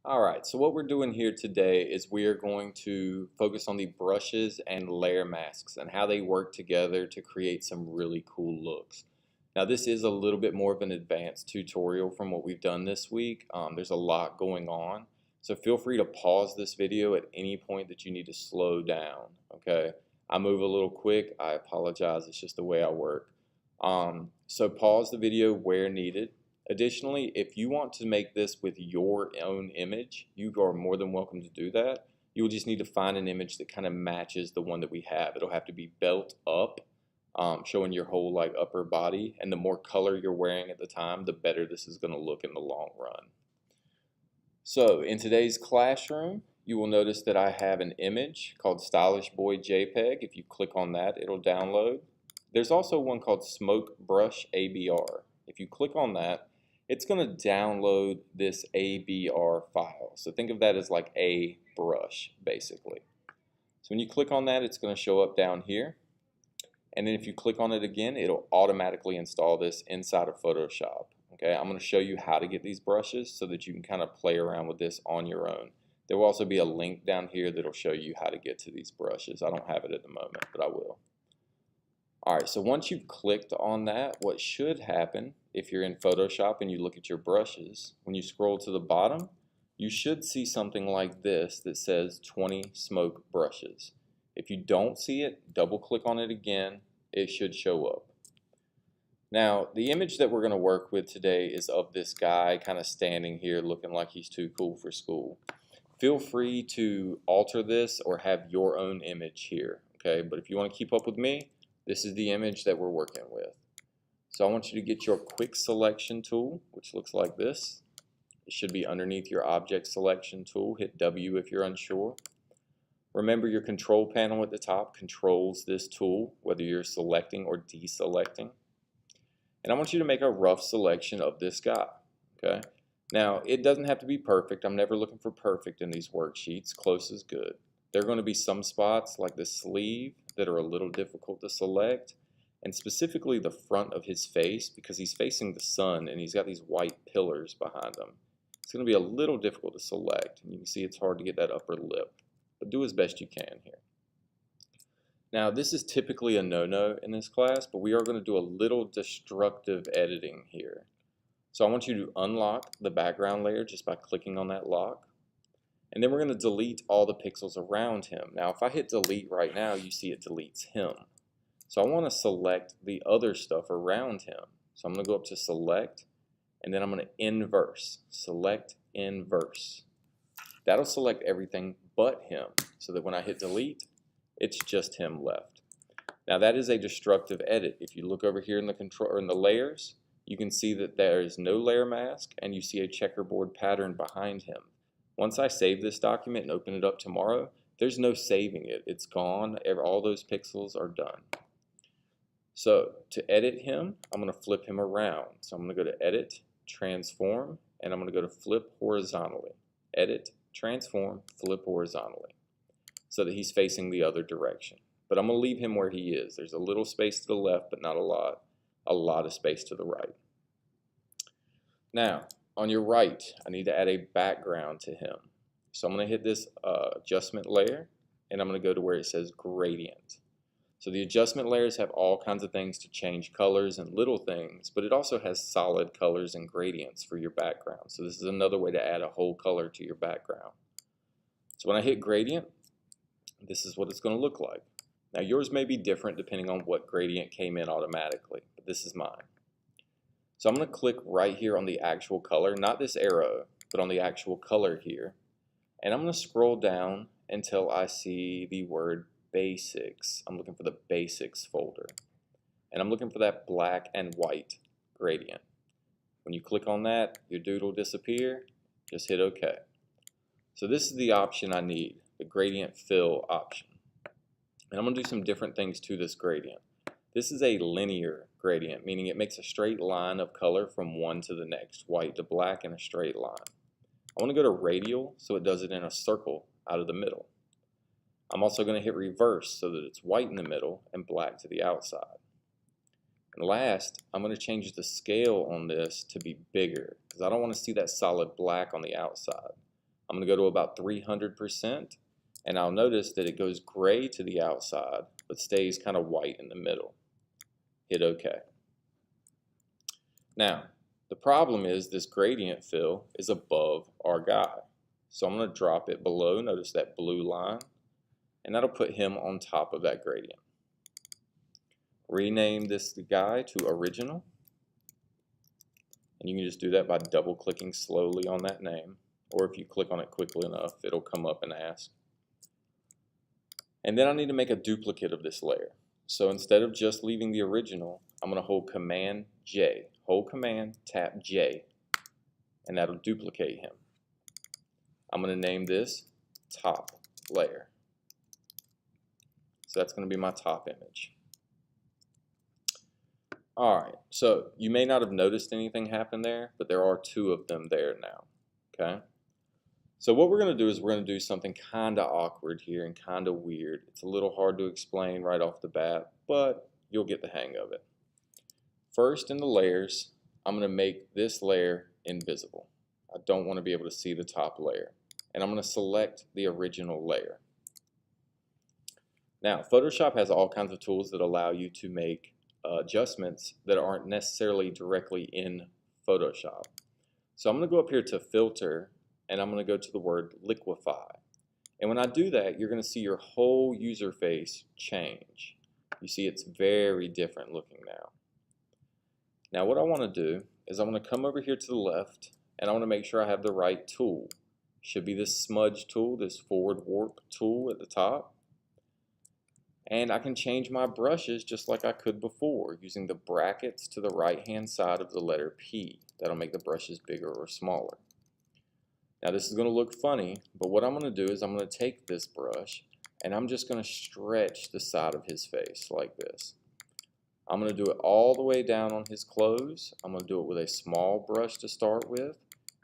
Alright, so what we're doing here today is we are going to focus on the brushes and layer masks and how they work together to create some really cool looks. Now this is a little bit more of an advanced tutorial from what we've done this week. There's a lot going on, so feel free to pause this video at any point that you need to slow down, okay? I move a little quick, I apologize, it's just the way I work. So pause the video where needed. Additionally, if you want to make this with your own image, you are more than welcome to do that. You will just need to find an image that kind of matches the one that we have. It'll have to be belt up, showing your whole upper body, and the more color you're wearing at the time, the better this is going to look in the long run. So in today's classroom, you will notice that I have an image called Stylish Boy JPEG. If you click on that, it'll download. There's also one called Smoke Brush ABR. If you click on that, it's going to download this ABR file. So think of that as like a brush, basically. So when you click on that, it's going to show up down here. And then if you click on it again, it'll automatically install this inside of Photoshop. Okay, I'm going to show you how to get these brushes so that you can kind of play around with this on your own. There will also be a link down here that'll show you how to get to these brushes. I don't have it at the moment, but I will. Alright, so once you've clicked on that, what should happen if you're in Photoshop and you look at your brushes, when you scroll to the bottom, you should see something like this that says 20 smoke brushes. If you don't see it, double click on it again, it should show up. Now, the image that we're going to work with today is of this guy kind of standing here looking like he's too cool for school. Feel free to alter this or have your own image here, okay? But if you want to keep up with me, this is the image that we're working with. So I want you to get your quick selection tool, which looks like this. It should be underneath your object selection tool. Hit W if you're unsure. Remember, your control panel at the top controls this tool, whether you're selecting or deselecting. And I want you to make a rough selection of this guy, okay? Now, it doesn't have to be perfect. I'm never looking for perfect in these worksheets. Close is good. There are going to be some spots like the sleeve that are a little difficult to select, and specifically the front of his face because he's facing the sun and he's got these white pillars behind him. It's going to be a little difficult to select, and you can see it's hard to get that upper lip, but do as best you can here. Now, this is typically a no-no in this class, but we are going to do a little destructive editing here. So I want you to unlock the background layer just by clicking on that lock. And then we're going to delete all the pixels around him. Now, if I hit delete right now, you see it deletes him. So I want to select the other stuff around him. So I'm going to go up to select, and then I'm going to inverse. Select inverse. That'll select everything but him, so that when I hit delete, it's just him left. Now that is a destructive edit. If you look over here in the control or in the layers, you can see that there is no layer mask, and you see a checkerboard pattern behind him. Once I save this document and open it up tomorrow, there's no saving it. It's gone. All those pixels are done. So to edit him, I'm going to flip him around. So I'm going to go to Edit, Transform, and I'm going to go to Flip Horizontally. Edit, Transform, Flip Horizontally, so that he's facing the other direction. But I'm going to leave him where he is. There's a little space to the left, but not a lot. A lot of space to the right. Now, on your right, I need to add a background to him. So I'm going to hit this adjustment layer, and I'm going to go to where it says gradient. So the adjustment layers have all kinds of things to change colors and little things, but it also has solid colors and gradients for your background. So this is another way to add a whole color to your background. So when I hit gradient, this is what it's going to look like. Now yours may be different depending on what gradient came in automatically, but this is mine. So I'm going to click right here on the actual color, not this arrow, but on the actual color here. And I'm going to scroll down until I see the word Basics. I'm looking for the Basics folder. And I'm looking for that black and white gradient. When you click on that, your dude will disappear. Just hit OK. So this is the option I need, the gradient fill option. And I'm going to do some different things to this gradient. This is a linear gradient, meaning it makes a straight line of color from one to the next, white to black in a straight line. I want to go to radial so it does it in a circle out of the middle. I'm also going to hit reverse so that it's white in the middle and black to the outside. And last, I'm going to change the scale on this to be bigger because I don't want to see that solid black on the outside. I'm going to go to about 300%, and I'll notice that it goes gray to the outside, but stays kind of white in the middle. Hit OK. Now, the problem is this gradient fill is above our guy. So I'm going to drop it below, notice that blue line, and that'll put him on top of that gradient. Rename this guy to original, and you can just do that by double clicking slowly on that name, or if you click on it quickly enough, it'll come up and ask. And then I need to make a duplicate of this layer. So instead of just leaving the original, I'm going to hold Command J. Hold Command, tap J, and that'll duplicate him. I'm going to name this top layer. So that's going to be my top image. Alright, so you may not have noticed anything happen there, but there are two of them there now. Okay? So what we're going to do is we're going to do something kind of awkward here and kind of weird. It's a little hard to explain right off the bat, but you'll get the hang of it. First, in the layers, I'm going to make this layer invisible. I don't want to be able to see the top layer. And I'm going to select the original layer. Now, Photoshop has all kinds of tools that allow you to make adjustments that aren't necessarily directly in Photoshop. So I'm going to go up here to Filter, and I'm going to go to the word Liquify. And when I do that, you're going to see your whole user face change. You see it's very different looking now. Now what I want to do is I'm going to come over here to the left, and I want to make sure I have the right tool. Should be this smudge tool, this forward warp tool at the top. And I can change my brushes just like I could before, using the brackets to the right hand side of the letter P. That'll make the brushes bigger or smaller. Now this is going to look funny, but what I'm going to do is I'm going to take this brush and I'm just going to stretch the side of his face like this. I'm going to do it all the way down on his clothes. I'm going to do it with a small brush to start with,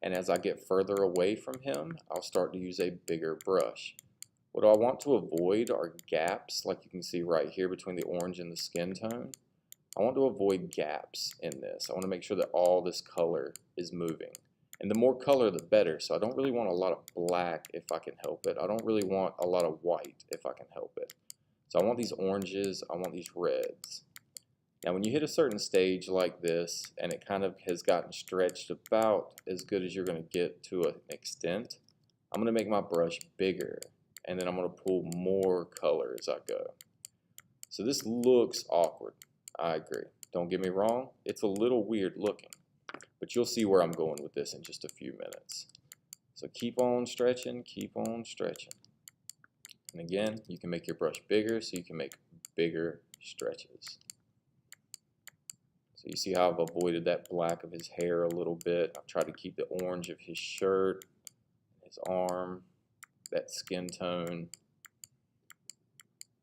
and as I get further away from him, I'll start to use a bigger brush. What I want to avoid are gaps, like you can see right here between the orange and the skin tone. I want to avoid gaps in this. I want to make sure that all this color is moving. And the more color, the better. So I don't really want a lot of black if I can help it. I don't really want a lot of white if I can help it. So I want these oranges, I want these reds. Now when you hit a certain stage like this, and it kind of has gotten stretched about as good as you're going to get to an extent, I'm going to make my brush bigger. And then I'm going to pull more color as I go. So this looks awkward. I agree. Don't get me wrong, it's a little weird looking. But you'll see where I'm going with this in just a few minutes. So keep on stretching, keep on stretching. And again, you can make your brush bigger so you can make bigger stretches. So you see how I've avoided that black of his hair a little bit. I've tried to keep the orange of his shirt, his arm, that skin tone,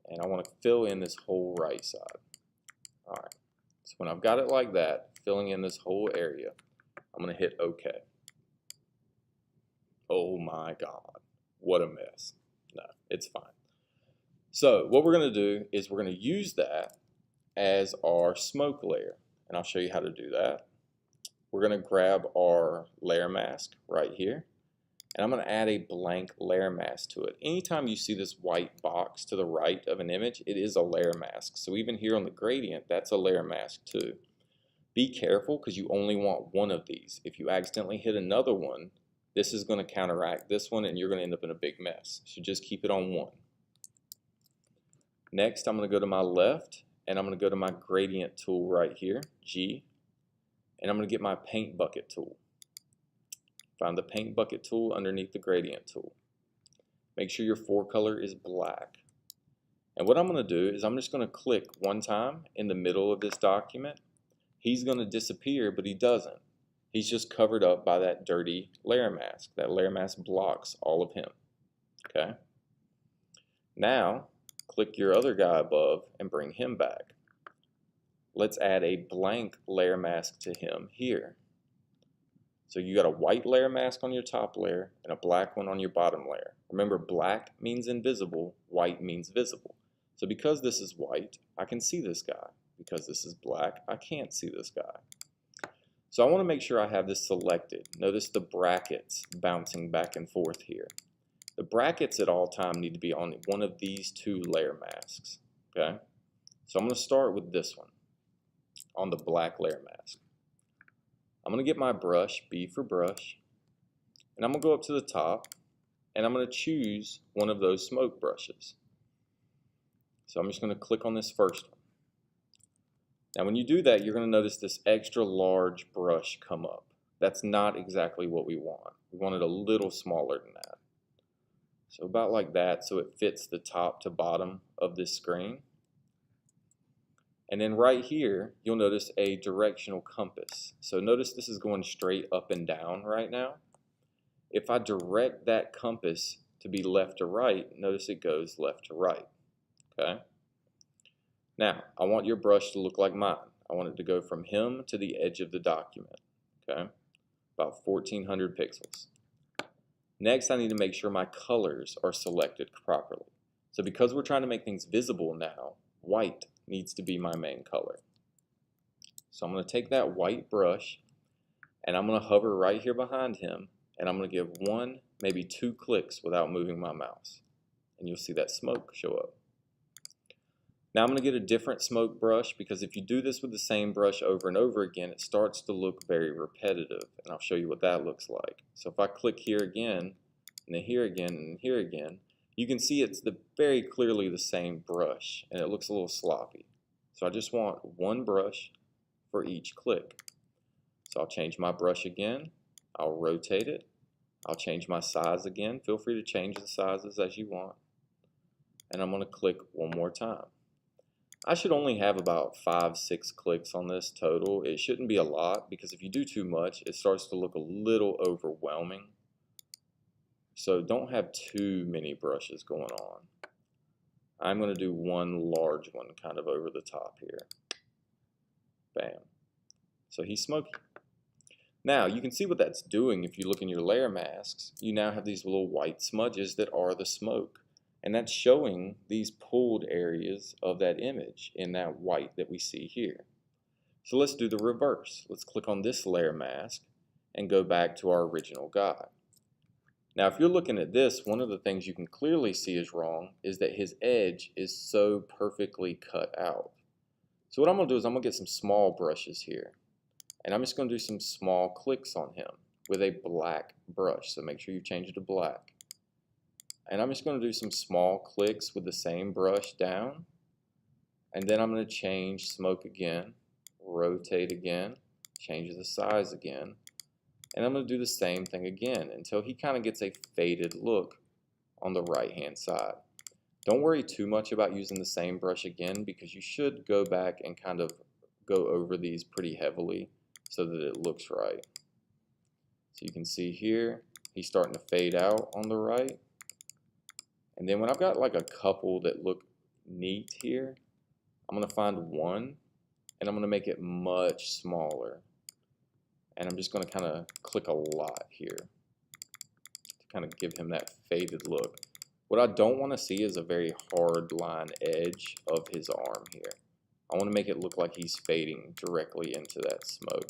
and I want to fill in this whole right side. Alright, so when I've got it like that, filling in this whole area, I'm going to hit OK. Oh my God, what a mess. No, it's fine. So what we're going to do is we're going to use that as our smoke layer, and I'll show you how to do that. We're going to grab our layer mask right here, and I'm going to add a blank layer mask to it. Anytime you see this white box to the right of an image, it is a layer mask. So even here on the gradient, that's a layer mask too. Be careful because you only want one of these. If you accidentally hit another one, this is going to counteract this one and you're going to end up in a big mess. So just keep it on one. Next, I'm going to go to my left and I'm going to go to my gradient tool right here, G, and I'm going to get my paint bucket tool. Find the paint bucket tool underneath the gradient tool. Make sure your forecolor is black. And what I'm going to do is I'm just going to click one time in the middle of this document. He's going to disappear, but he doesn't. He's just covered up by that dirty layer mask. That layer mask blocks all of him. Okay? Now, click your other guy above and bring him back. Let's add a blank layer mask to him here. So you got a white layer mask on your top layer and a black one on your bottom layer. Remember, black means invisible, white means visible. So because this is white, I can see this guy. Because this is black, I can't see this guy. So I want to make sure I have this selected. Notice the brackets bouncing back and forth here. The brackets at all time need to be on one of these two layer masks. Okay? So I'm going to start with this one on the black layer mask. I'm going to get my brush, B for brush, and I'm going to go up to the top and I'm going to choose one of those smoke brushes. So I'm just going to click on this first one. Now when you do that, you're going to notice this extra large brush come up. That's not exactly what we want. We want it a little smaller than that. So about like that, so it fits the top to bottom of this screen. And then right here, you'll notice a directional compass. So notice this is going straight up and down right now. If I direct that compass to be left to right, notice it goes left to right. Okay? Now, I want your brush to look like mine. I want it to go from him to the edge of the document. Okay? About 1400 pixels. Next, I need to make sure my colors are selected properly. So because we're trying to make things visible now, white needs to be my main color. So I'm going to take that white brush and I'm going to hover right here behind him and I'm going to give one, maybe two clicks without moving my mouse. And you'll see that smoke show up. Now I'm going to get a different smoke brush because if you do this with the same brush over and over again, it starts to look very repetitive. And I'll show you what that looks like. So if I click here again, and then here again, and here again, you can see it's very clearly the same brush, and it looks a little sloppy. So I just want one brush for each click. So I'll change my brush again, I'll rotate it, I'll change my size again. Feel free to change the sizes as you want. And I'm going to click one more time. I should only have about 5-6 clicks on this total. It shouldn't be a lot because if you do too much, it starts to look a little overwhelming. So don't have too many brushes going on. I'm going to do one large one kind of over the top here. Bam. So he's smoky. Now you can see what that's doing if you look in your layer masks. You now have these little white smudges that are the smoke. And that's showing these pulled areas of that image in that white that we see here. So let's do the reverse. Let's click on this layer mask and go back to our original guy. Now, if you're looking at this, one of the things you can clearly see is wrong is that his edge is so perfectly cut out. So what I'm going to do is I'm going to get some small brushes here. And I'm just going to do some small clicks on him with a black brush. So make sure you change it to black. And I'm just going to do some small clicks with the same brush down. And then I'm going to change smoke again, rotate again, change the size again. And I'm going to do the same thing again until he kind of gets a faded look on the right hand side. Don't worry too much about using the same brush again because you should go back and kind of go over these pretty heavily so that it looks right. So you can see here he's starting to fade out on the right. And then when I've got like a couple that look neat here, I'm going to find one and I'm going to make it much smaller. And I'm just going to kind of click a lot here to kind of give him that faded look. What I don't want to see is a very hard line edge of his arm here. I want to make it look like he's fading directly into that smoke.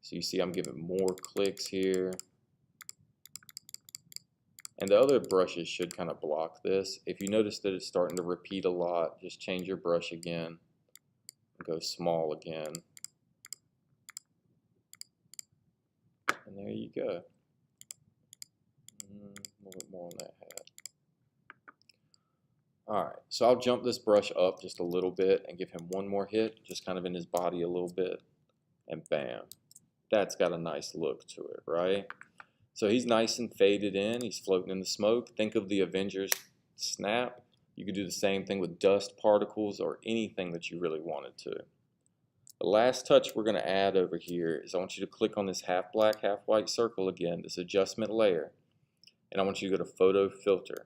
So you see I'm giving more clicks here. And the other brushes should kind of block this. If you notice that it's starting to repeat a lot, just change your brush again and go small again. And there you go. A little bit more on that hat. Alright, so I'll jump this brush up just a little bit and give him one more hit, just kind of in his body a little bit. And bam. That's got a nice look to it, right? So he's nice and faded in. He's floating in the smoke. Think of the Avengers snap. You could do the same thing with dust particles or anything that you really wanted to. The last touch we're going to add over here is I want you to click on this half black, half white circle again, this adjustment layer, and I want you to go to photo filter.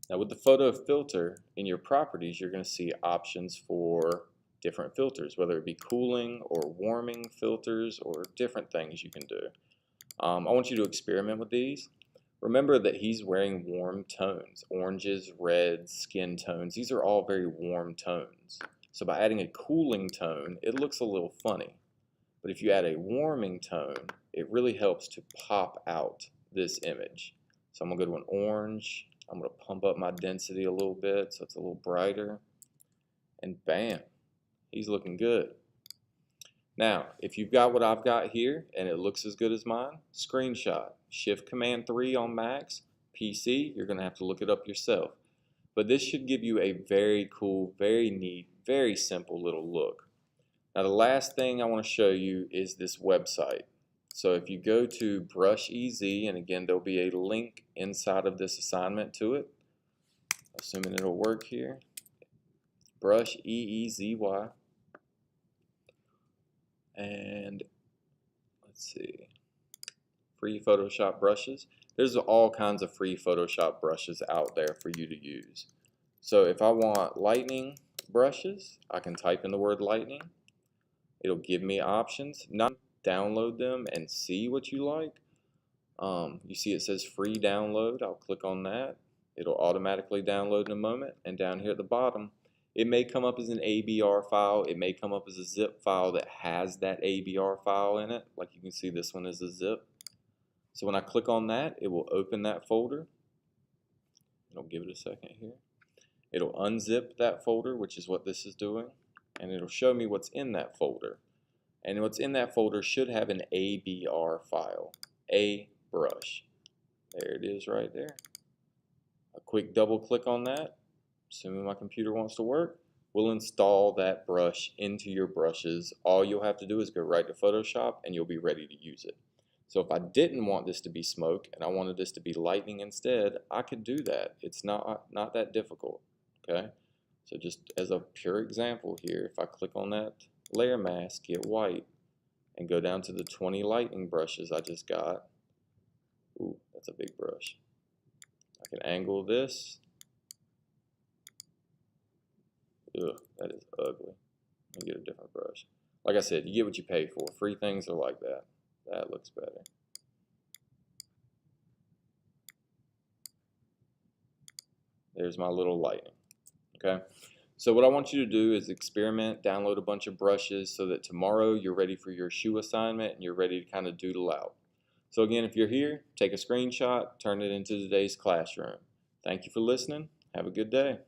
Now with the photo filter in your properties, you're going to see options for different filters, whether it be cooling or warming filters or different things you can do. I want you to experiment with these. Remember that he's wearing warm tones, oranges, reds, skin tones. These are all very warm tones. So by adding a cooling tone, it looks a little funny. But if you add a warming tone, it really helps to pop out this image. So I'm gonna go to an orange. I'm gonna pump up my density a little bit so it's a little brighter. And bam, he's looking good. Now, if you've got what I've got here and it looks as good as mine, screenshot. Shift-Command-3 on Macs. PC, you're gonna have to look it up yourself. But this should give you a very cool, very neat, very simple little look. Now the last thing I want to show you is this website. So if you go to Brush EZ, and again there'll be a link inside of this assignment to it, assuming it'll work here, Brush EEZY, and let's see, free Photoshop brushes. There's all kinds of free Photoshop brushes out there for you to use. So if I want lightning brushes, I can type in the word lightning. It'll give me options. Not download them and see what you like. You see it says free download. I'll click on that. It'll automatically download in a moment. And down here at the bottom, it may come up as an ABR file. It may come up as a zip file that has that ABR file in it. Like you can see, this one is a zip. So when I click on that, it will open that folder. I'll give it a second here. It'll unzip that folder, which is what this is doing, and it'll show me what's in that folder. And what's in that folder should have an ABR file, a brush. There it is right there. A quick double click on that, assuming my computer wants to work, will install that brush into your brushes. All you'll have to do is go right to Photoshop and you'll be ready to use it. So if I didn't want this to be smoke and I wanted this to be lightning instead, I could do that. It's not that difficult, okay? So just as a pure example here, if I click on that layer mask, get white, and go down to the 20 lightning brushes I just got. Ooh, that's a big brush. I can angle this. Ugh, that is ugly. Let me get a different brush. Like I said, you get what you pay for. Free things are like that. That looks better. There's my little lightning. Okay. So what I want you to do is experiment, download a bunch of brushes so that tomorrow you're ready for your shoe assignment and you're ready to kind of doodle out. So again, if you're here, take a screenshot, turn it into today's classroom. Thank you for listening. Have a good day.